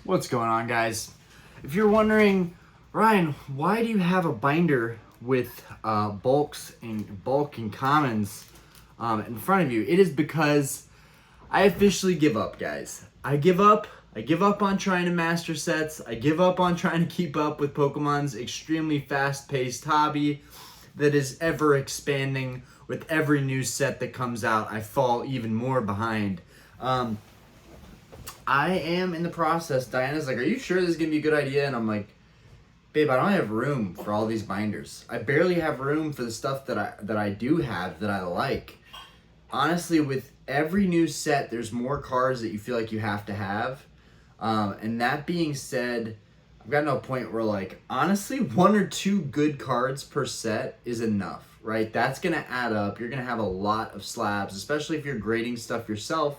What's going on, guys? If you're wondering, Ryan, why do you have a binder with bulk and commons in front of you? It is because I officially give up, guys. I give up on trying to master sets. I give up on trying to keep up with Pokemon's extremely fast-paced hobby that is ever expanding. With every new set that comes out, I fall even more behind. I am in the process. Diana's like, "Are you sure this is gonna be a good idea?" And I'm like, "Babe, I don't have room for all these binders. I barely have room for the stuff that I do have that I like." Honestly, with every new set, there's more cards that you feel like you have to have. And that being said, I've gotten to a point where, like, honestly, one or two good cards per set is enough, right? That's gonna add up. You're gonna have a lot of slabs, especially if you're grading stuff yourself.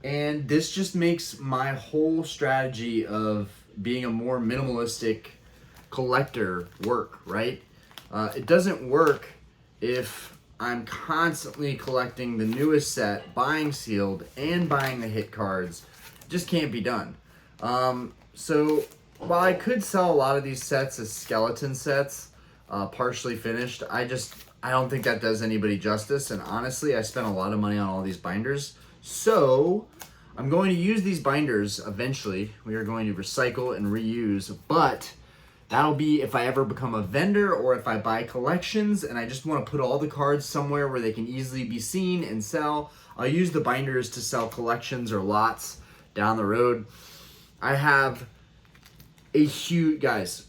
And this just makes my whole strategy of being a more minimalistic collector work, right? It doesn't work if I'm constantly collecting the newest set, buying sealed, and buying the hit cards. It just can't be done. So while I could sell a lot of these sets as skeleton sets, partially finished, I don't think that does anybody justice. And honestly, I spent a lot of money on all these binders. So I'm going to use these binders eventually. We are going to recycle and reuse, but that'll be if I ever become a vendor or if I buy collections and I just want to put all the cards somewhere where they can easily be seen and sell. I'll use the binders to sell collections or lots down the road. I have a huge, guys,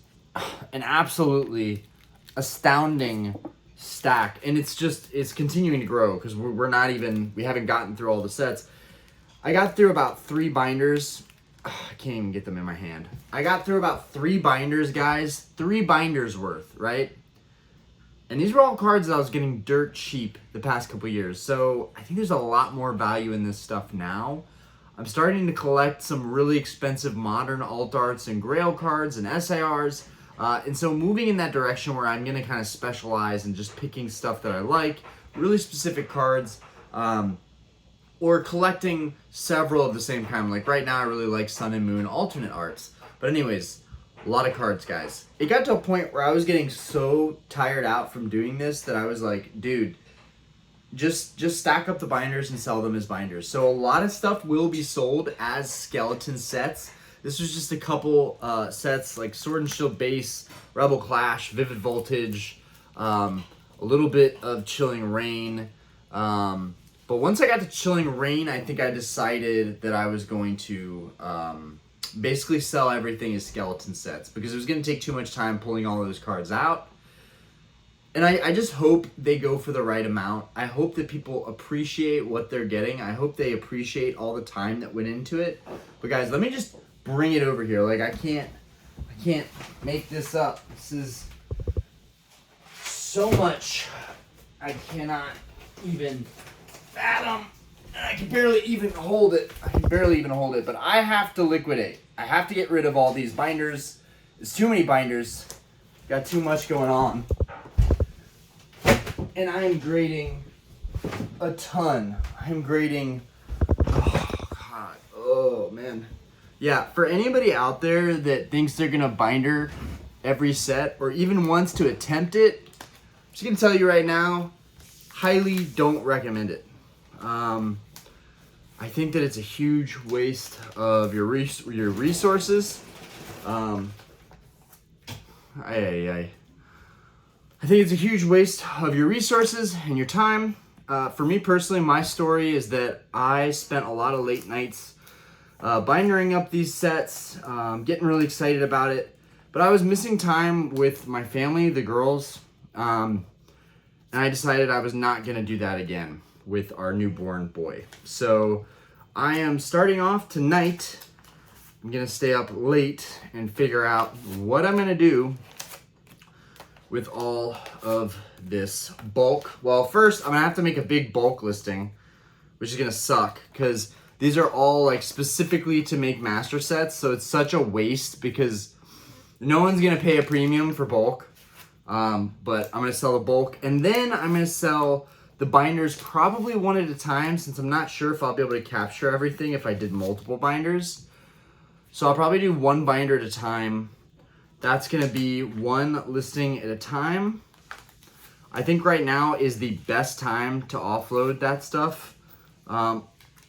an absolutely astounding stack, and it's continuing to grow because we haven't gotten through all the sets. I got through about 3 binders. I can't even get them in my hand. I got through about 3 binders, guys. 3 binders worth, right? And these were all cards that I was getting dirt cheap the past couple years. So I think there's a lot more value in this stuff now. I'm starting to collect some really expensive modern alt arts and grail cards and SARs. And so moving in that direction where I'm going to kind of specialize in just picking stuff that I like, really specific cards, or collecting several of the same kind. Like right now I really like Sun and Moon alternate arts. But anyways, a lot of cards, guys. It got to a point where I was getting so tired out from doing this that I was like, dude, just stack up the binders and sell them as binders. So a lot of stuff will be sold as skeleton sets. This was just a couple sets like Sword and Shield Base, Rebel Clash, Vivid Voltage, a little bit of Chilling Reign. But once I got to Chilling Reign, I think I decided that I was going to basically sell everything as skeleton sets because it was going to take too much time pulling all of those cards out. And I just hope they go for the right amount. I hope that people appreciate what they're getting. I hope they appreciate all the time that went into it. But guys, let me just bring it over here. Like I can't make this up. This is so much. I cannot even fathom. And I can barely even hold it. But I have to liquidate. I have to get rid of all these binders. There's too many binders. Got too much going on. And I am grading a ton. I'm grading, oh God, oh man. Yeah, for anybody out there that thinks they're gonna binder every set or even wants to attempt it, I'm just gonna tell you right now, highly don't recommend it. I think that it's a huge waste of your resources. I think it's a huge waste of your resources and your time. For me personally, my story is that I spent a lot of late nights bindering up these sets, getting really excited about it. But I was missing time with my family, the girls, and I decided I was not going to do that again with our newborn boy. So I am starting off tonight. I'm going to stay up late and figure out what I'm going to do with all of this bulk. Well, first I'm gonna have to make a big bulk listing, which is gonna suck because these are all like specifically to make master sets. So it's such a waste because no one's gonna pay a premium for bulk. But I'm gonna sell the bulk and then I'm gonna sell the binders probably one at a time since I'm not sure if I'll be able to capture everything if I did multiple binders. So I'll probably do one binder at a time. That's gonna be one listing at a time. I think right now is the best time to offload that stuff.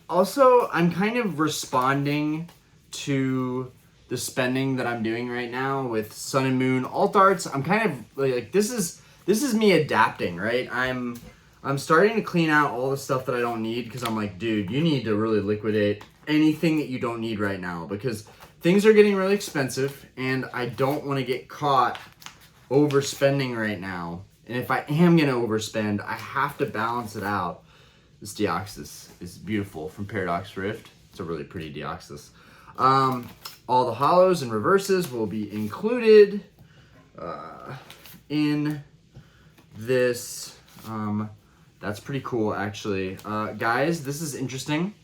Also, I'm kind of responding to the spending that I'm doing right now with Sun and Moon alt arts. I'm kind of like, this is me adapting, right? I'm starting to clean out all the stuff that I don't need, because I'm like, dude, you need to really liquidate anything that you don't need right now, because things are getting really expensive and I don't want to get caught overspending right now. And if I am going to overspend, I have to balance it out. This Deoxys is beautiful from Paradox Rift. It's a really pretty Deoxys. All the hollows and reverses will be included in this. That's pretty cool, actually. Guys, this is interesting.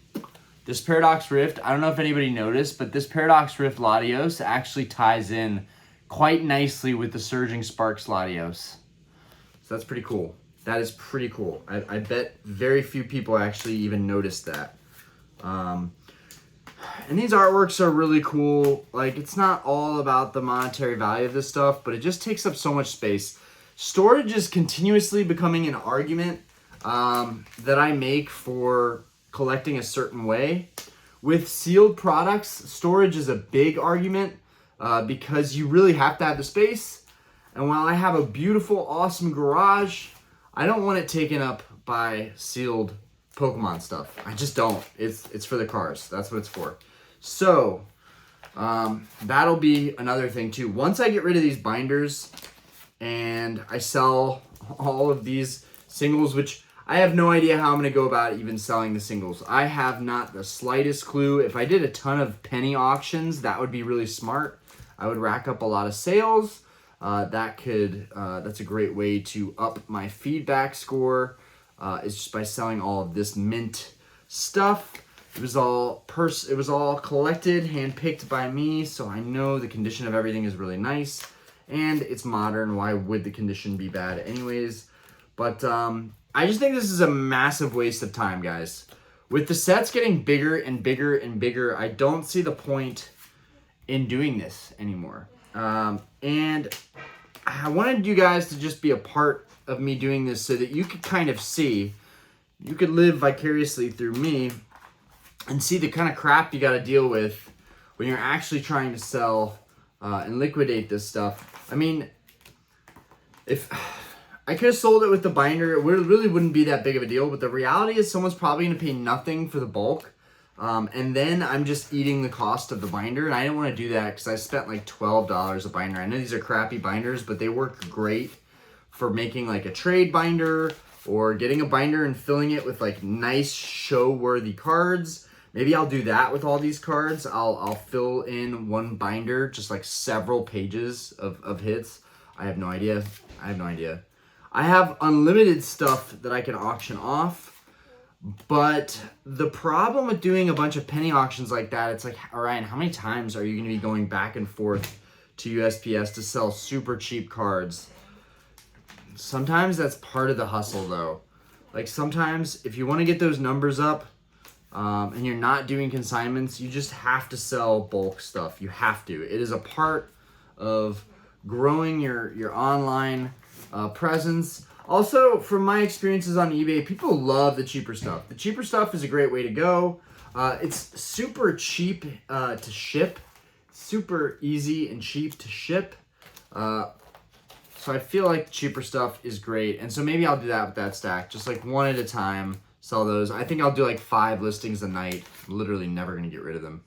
This Paradox Rift, I don't know if anybody noticed, but this Paradox Rift Latios actually ties in quite nicely with the Surging Sparks Latios. So that's pretty cool. That is pretty cool. I bet very few people actually even noticed that. And these artworks are really cool. Like, it's not all about the monetary value of this stuff, but it just takes up so much space. Storage is continuously becoming an argument that I make for collecting a certain way. With sealed products, storage is a big argument because you really have to have the space. And while I have a beautiful, awesome garage, I don't want it taken up by sealed Pokemon stuff. I just don't. It's for the cars. That's what it's for. So that'll be another thing too. Once I get rid of these binders and I sell all of these singles, which I have no idea how I'm going to go about even selling the singles. I have not the slightest clue. If I did a ton of penny auctions, that would be really smart. I would rack up a lot of sales. That's a great way to up my feedback score. Is just by selling all of this mint stuff. It was all collected, handpicked by me, so I know the condition of everything is really nice and it's modern. Why would the condition be bad anyways? But I just think this is a massive waste of time, guys. With the sets getting bigger and bigger and bigger, I don't see the point in doing this anymore. And I wanted you guys to just be a part of me doing this so that you could kind of see, you could live vicariously through me and see the kind of crap you got to deal with when you're actually trying to sell and liquidate this stuff. I mean, if I could have sold it with the binder, it really wouldn't be that big of a deal, but the reality is someone's probably going to pay nothing for the bulk. And then I'm just eating the cost of the binder, and I didn't want to do that because I spent like $12 a binder. I know these are crappy binders, but they work great for making like a trade binder or getting a binder and filling it with like nice show-worthy cards. Maybe I'll do that with all these cards. I'll fill in one binder, just like several pages of hits. I have no idea. I have unlimited stuff that I can auction off. But the problem with doing a bunch of penny auctions like that, it's like, Ryan, how many times are you going to be going back and forth to USPS to sell super cheap cards? Sometimes that's part of the hustle, though. Like, sometimes if you want to get those numbers up and you're not doing consignments, you just have to sell bulk stuff. You have to. It is a part of growing your online presence. Also, from my experiences on eBay, people love the cheaper stuff. The cheaper stuff is a great way to go. It's super cheap to ship. Super easy and cheap to ship. So I feel like cheaper stuff is great. And so maybe I'll do that with that stack. Just like one at a time, sell those. I think I'll do like 5 listings a night. I'm literally never going to get rid of them.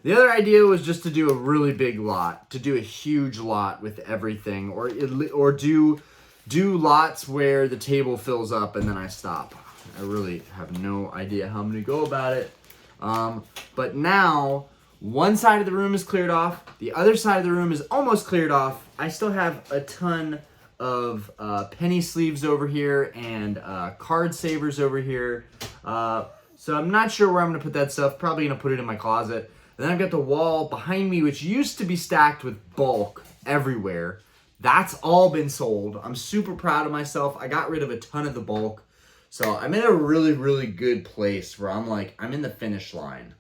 The other idea was just to do a really big lot. To do a huge lot with everything. Or do lots where the table fills up and then I stop. I really have no idea how I'm going to go about it. But now, one side of the room is cleared off. The other side of the room is almost cleared off. I still have a ton of penny sleeves over here and card savers over here. So I'm not sure where I'm going to put that stuff. Probably going to put it in my closet. And then I've got the wall behind me, which used to be stacked with bulk everywhere. That's all been sold. I'm super proud of myself. I got rid of a ton of the bulk. So I'm in a really, really good place where I'm in the finish line.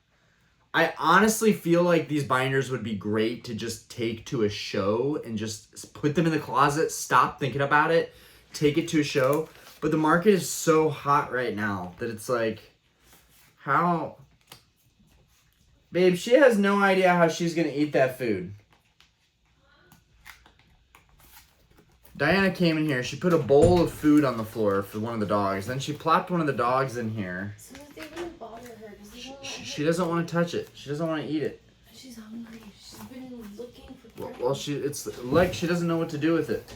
I honestly feel like these binders would be great to just take to a show and just put them in the closet, stop thinking about it, take it to a show. But the market is so hot right now that it's like, how... Babe, she has no idea how she's going to eat that food. Diana came in here. She put a bowl of food on the floor for one of the dogs. Then she plopped one of the dogs in here. So that they wouldn't bother her. She doesn't want to touch it. She doesn't want to eat it. She's hungry. She's been looking for Well, it's like she doesn't know what to do with it.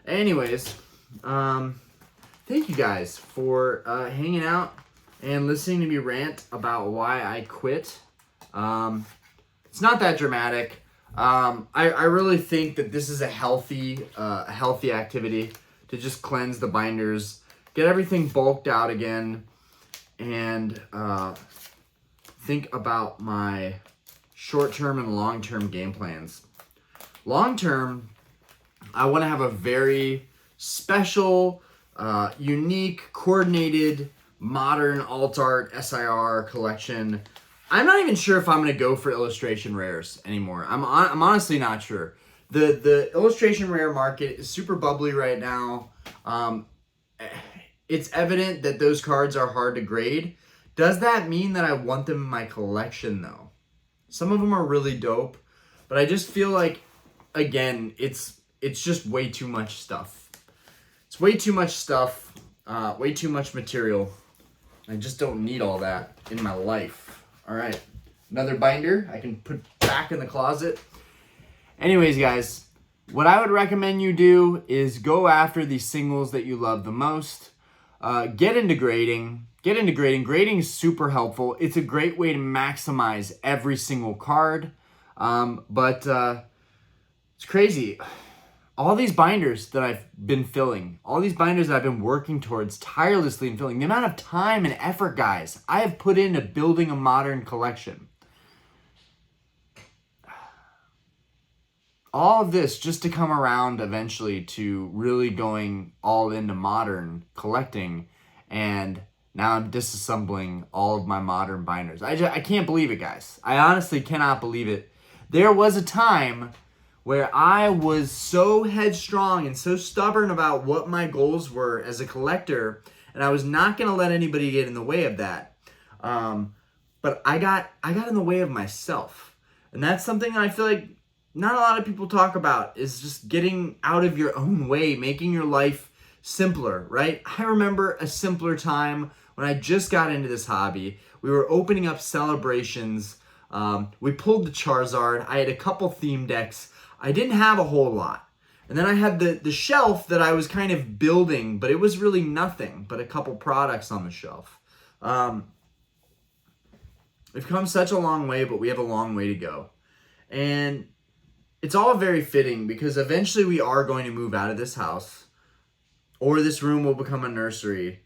Anyways, thank you guys for hanging out and listening to me rant about why I quit. It's not that dramatic. I really think that this is a healthy activity to just cleanse the binders, get everything bulked out again, and think about my short-term and long-term game plans. Long-term, I want to have a very special, unique, coordinated, modern alt art SIR collection. I'm not even sure if I'm going to go for illustration rares anymore. I'm honestly not sure. The illustration rare market is super bubbly right now. It's evident that those cards are hard to grade. Does that mean that I want them in my collection though? Some of them are really dope, but I just feel like, again, it's just way too much stuff. It's way too much stuff, way too much material. I just don't need all that in my life. All right, another binder I can put back in the closet. Anyways, guys, what I would recommend you do is go after the singles that you love the most. Get into grading. Grading is super helpful. It's a great way to maximize every single card. But it's crazy. All these binders that I've been filling, all these binders that I've been working towards tirelessly and filling, the amount of time and effort, guys, I have put into building a modern collection. All of this just to come around eventually to really going all into modern collecting, and now I'm disassembling all of my modern binders. I can't believe it, guys. I honestly cannot believe it. There was a time where I was so headstrong and so stubborn about what my goals were as a collector, and I was not going to let anybody get in the way of that. But I got in the way of myself. And that's something I feel like not a lot of people talk about, is just getting out of your own way, making your life simpler, right? I remember a simpler time when I just got into this hobby. We were opening up celebrations. We pulled the Charizard. I had a couple theme decks. I didn't have a whole lot. And then I had the shelf that I was kind of building, but it was really nothing but a couple products on the shelf. We've come such a long way, but we have a long way to go. And it's all very fitting because eventually we are going to move out of this house, or this room will become a nursery.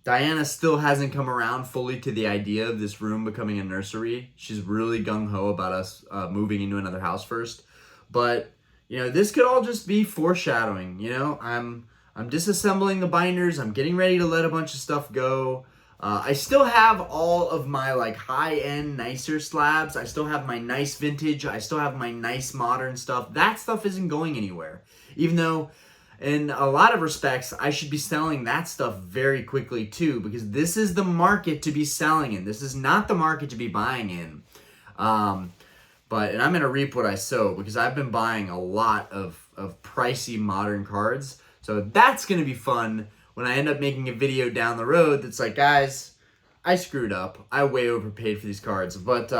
Diana still hasn't come around fully to the idea of this room becoming a nursery. She's really gung-ho about us moving into another house first. But, you know, this could all just be foreshadowing. You know, I'm disassembling the binders. I'm getting ready to let a bunch of stuff go. I still have all of my like high-end, nicer slabs. I still have my nice vintage. I still have my nice modern stuff. That stuff isn't going anywhere. Even though in a lot of respects, I should be selling that stuff very quickly too, because this is the market to be selling in. This is not the market to be buying in. And I'm going to reap what I sow, because I've been buying a lot of pricey modern cards. So that's going to be fun when I end up making a video down the road that's like, guys, I screwed up. I way overpaid for these cards. But,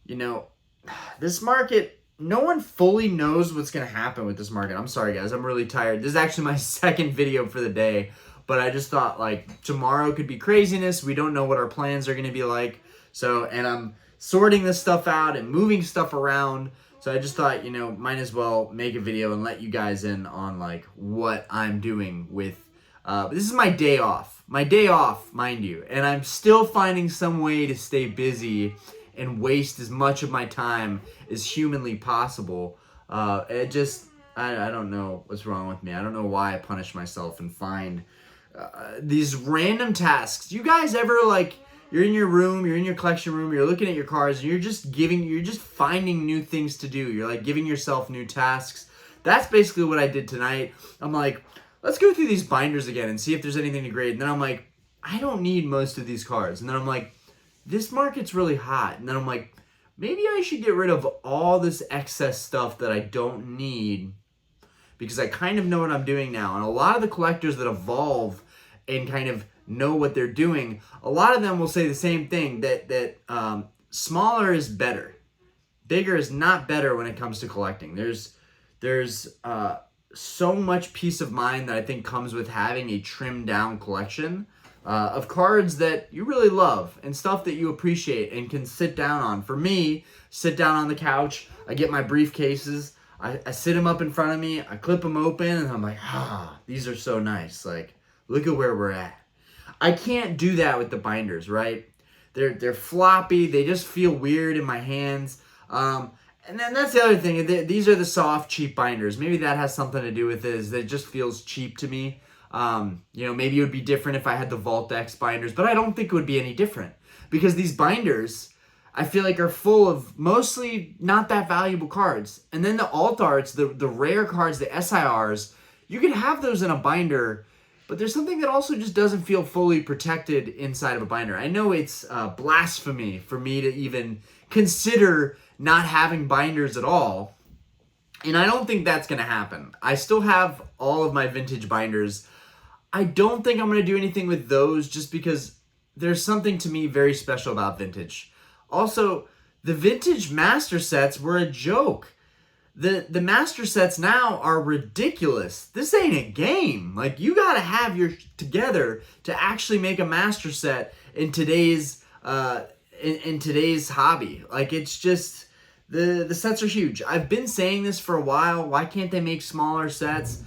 you know, this market, no one fully knows what's going to happen with this market. I'm sorry, guys. I'm really tired. This is actually my second video for the day. But I just thought, like, tomorrow could be craziness. We don't know what our plans are going to be like. So, and I'm sorting this stuff out and moving stuff around. So I just thought, you know, might as well make a video and let you guys in on, like, what I'm doing with... this is my day off. My day off, mind you. And I'm still finding some way to stay busy and waste as much of my time as humanly possible. I don't know what's wrong with me. I don't know why I punish myself and find these random tasks. You guys ever, like, you're in your room, you're in your collection room, you're looking at your cards, and you're just finding new things to do. You're like giving yourself new tasks. That's basically what I did tonight. I'm like, let's go through these binders again and see if there's anything to grade. And then I'm like, I don't need most of these cards. And then I'm like, this market's really hot. And then I'm like, maybe I should get rid of all this excess stuff that I don't need, because I kind of know what I'm doing now. And a lot of the collectors that evolve and kind of know what they're doing, a lot of them will say the same thing, that smaller is better. Bigger is not better when it comes to collecting. There's so much peace of mind that I think comes with having a trimmed down collection of cards that you really love and stuff that you appreciate and can sit down on. For me, sit down on the couch, I get my briefcases, I sit them up in front of me, I clip them open, and I'm like, these are so nice. Like, look at where we're at. I can't do that with the binders, right? They're floppy, they just feel weird in my hands. And then that's the other thing. These are the soft, cheap binders. Maybe that has something to do with it, is that it just feels cheap to me. Maybe it would be different if I had the Vault X binders, but I don't think it would be any different, because these binders, I feel like, are full of mostly not that valuable cards. And then the alt arts, the rare cards, the SIRs, you can have those in a binder, but there's something that also just doesn't feel fully protected inside of a binder. I know it's blasphemy for me to even consider not having binders at all, and I don't think that's going to happen. I still have all of my vintage binders. I don't think I'm going to do anything with those, just because there's something to me very special about vintage. Also, the vintage master sets were a joke. The master sets now are ridiculous. This ain't a game. Like, you got to have your together to actually make a master set in today's in today's hobby. Like, it's just, the sets are huge. I've been saying this for a while. Why can't they make smaller sets?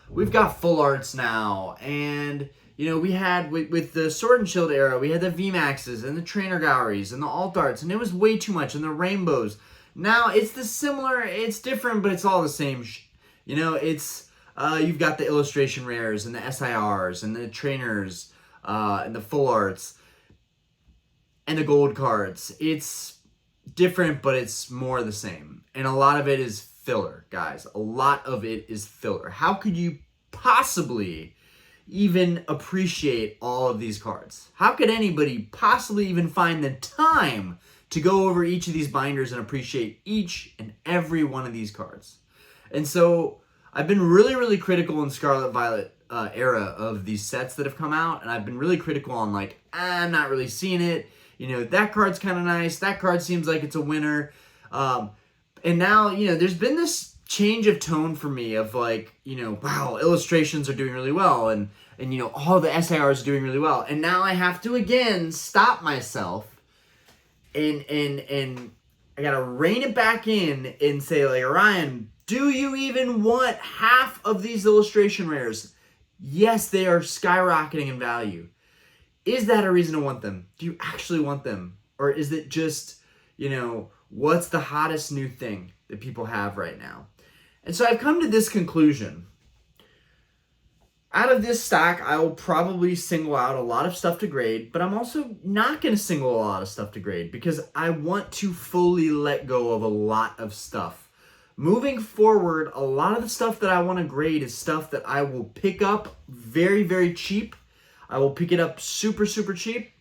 We've got full arts now, and we had with the Sword and Shield era, we had the VMAXs and the trainer galleries and the alt arts, and it was way too much, and the rainbows. Now it's it's different, but it's all the same. It's you've got the illustration rares and the SIRs and the trainers and the full arts and the gold cards. It's different, but it's more the same. And a lot of it is filler, guys. A lot of it is filler. How could you possibly even appreciate all of these cards? How could anybody possibly even find the time to go over each of these binders and appreciate each and every one of these cards? And so I've been really, really critical in Scarlet Violet era of these sets that have come out, and I've been really critical on, like, I'm not really seeing it. That card's kind of nice. That card seems like it's a winner. And now, there's been this change of tone for me of, like, wow, illustrations are doing really well, and all the SIRs are doing really well. And now I have to, again, stop myself and I gotta rein it back in and say, like, Ryan, do you even want half of these illustration rares? Yes, they are skyrocketing in value. Is that a reason to want them? Do you actually want them? Or is it just, what's the hottest new thing that people have right now? And so I've come to this conclusion. Out of this stock, I will probably single out a lot of stuff to grade, but I'm also not going to single a lot of stuff to grade, because I want to fully let go of a lot of stuff. Moving forward, a lot of the stuff that I want to grade is stuff that I will pick up very, very cheap. I will pick it up super, super cheap,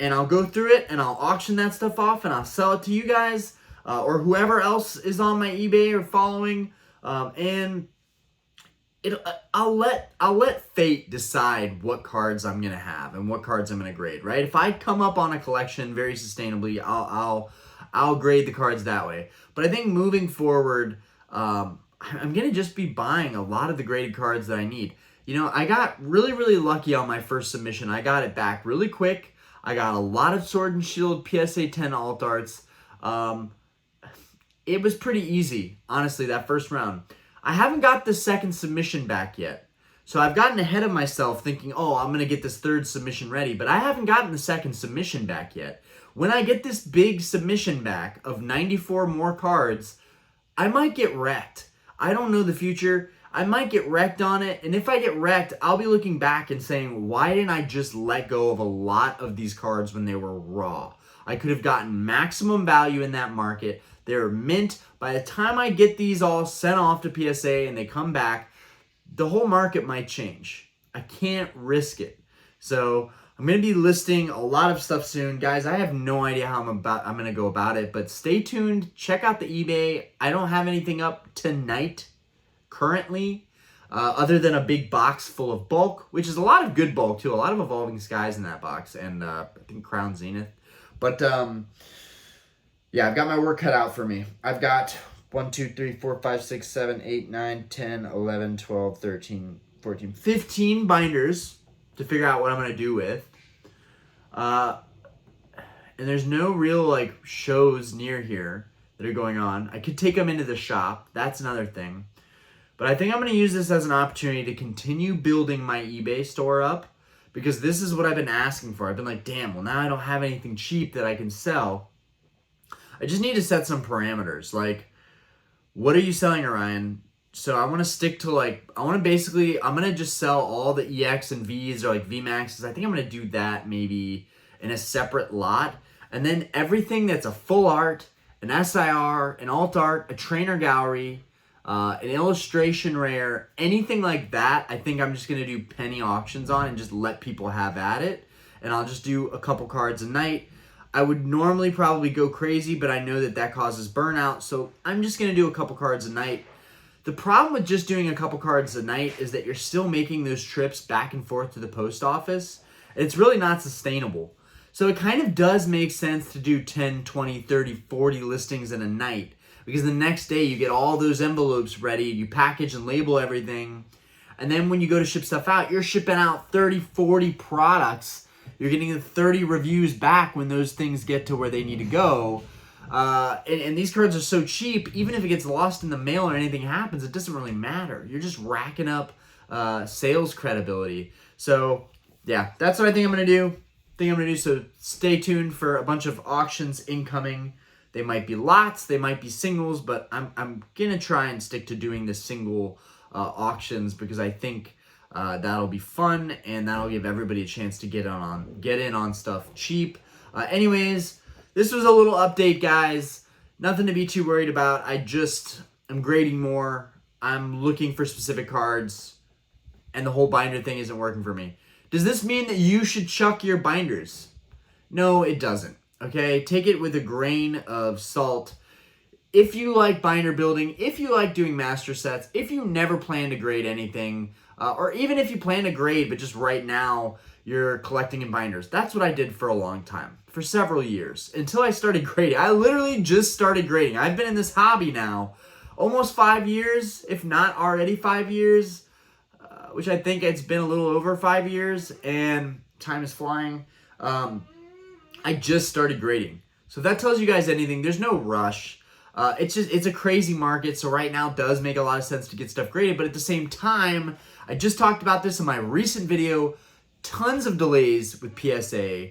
and I'll go through it, and I'll auction that stuff off, and I'll sell it to you guys, or whoever else is on my eBay or following, and I'll let fate decide what cards I'm gonna have and what cards I'm gonna grade. Right? If I come up on a collection very sustainably, I'll grade the cards that way. But I think moving forward, I'm gonna just be buying a lot of the graded cards that I need. I got really, really lucky on my first submission. I got it back really quick. I got a lot of Sword and Shield PSA 10 alt arts. It was pretty easy, honestly, that first round. I haven't got the second submission back yet. So I've gotten ahead of myself thinking, oh, I'm going to get this third submission ready. But I haven't gotten the second submission back yet. When I get this big submission back of 94 more cards, I might get wrecked. I don't know the future. I might get wrecked on it. And if I get wrecked, I'll be looking back and saying, why didn't I just let go of a lot of these cards when they were raw? I could have gotten maximum value in that market. They're mint. By the time I get these all sent off to PSA and they come back, the whole market might change. I can't risk it. So I'm going to be listing a lot of stuff soon. Guys, I have no idea how I'm going to go about it, but stay tuned. Check out the eBay. I don't have anything up tonight currently, other than a big box full of bulk, which is a lot of good bulk too. A lot of Evolving Skies in that box, and I think Crown Zenith. But yeah, I've got my work cut out for me. I've got 1, 2, 3, 4, 5, 6, 7, 8, 9, 10, 11, 12, 13, 14, 15 binders to figure out what I'm going to do with. And there's no real like shows near here that are going on. I could take them into the shop. That's another thing. But I think I'm going to use this as an opportunity to continue building my eBay store up, because this is what I've been asking for. I've been like, damn, well, now I don't have anything cheap that I can sell. I just need to set some parameters. Like, what are you selling, Orion? So I want to stick to like, I'm going to just sell all the EX and Vs or like VMAXs. I think I'm going to do that maybe in a separate lot. And then everything that's a full art, an SIR, an alt art, a trainer gallery, an illustration rare, anything like that, I think I'm just going to do penny auctions on and just let people have at it. And I'll just do a couple cards a night. I would normally probably go crazy, but I know that that causes burnout. So I'm just going to do a couple cards a night. The problem with just doing a couple cards a night is that you're still making those trips back and forth to the post office. It's really not sustainable. So it kind of does make sense to do 10, 20, 30, 40 listings in a night, because the next day you get all those envelopes ready, you package and label everything, and then when you go to ship stuff out, you're shipping out 30, 40 products. You're getting the 30 reviews back when those things get to where they need to go. And these cards are so cheap, even if it gets lost in the mail or anything happens, it doesn't really matter. You're just racking up sales credibility. So yeah, that's what I think I'm going to do. So stay tuned for a bunch of auctions incoming. They might be lots, they might be singles, but I'm going to try and stick to doing the single auctions, because I think that'll be fun and that'll give everybody a chance to get in on stuff cheap. Anyways, this was a little update, guys. Nothing to be too worried about. I'm grading more. I'm looking for specific cards, and the whole binder thing isn't working for me. Does this mean that you should chuck your binders? No, it doesn't. Okay, take it with a grain of salt. If you like binder building, if you like doing master sets, if you never plan to grade anything, or even if you plan to grade, but just right now you're collecting in binders. That's what I did for a long time, for several years, until I started grading. I literally just started grading. I've been in this hobby now almost 5 years, if not already 5 years, which I think it's been a little over 5 years, and time is flying. I just started grading. So if that tells you guys anything, there's no rush. It's a crazy market, so right now it does make a lot of sense to get stuff graded, but at the same time, I just talked about this in my recent video, tons of delays with PSA.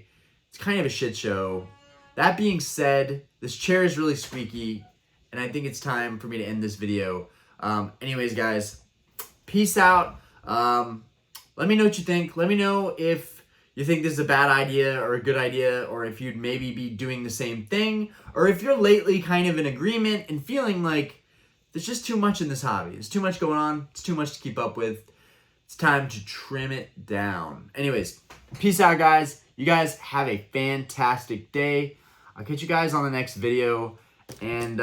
It's kind of a shit show. That being said, this chair is really squeaky, and I think it's time for me to end this video. Anyways, guys, peace out. Let me know what you think. Let me know if you think this is a bad idea or a good idea, or if you'd maybe be doing the same thing, or if you're lately kind of in agreement and feeling like there's just too much in this hobby. There's too much going on. It's too much to keep up with. It's time to trim it down. Anyways, peace out, guys. You guys have a fantastic day. I'll catch you guys on the next video. And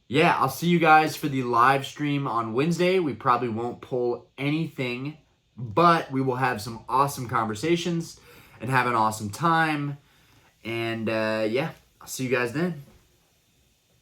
yeah, I'll see you guys for the live stream on Wednesday. We probably won't pull anything, but we will have some awesome conversations and have an awesome time. And yeah, I'll see you guys then.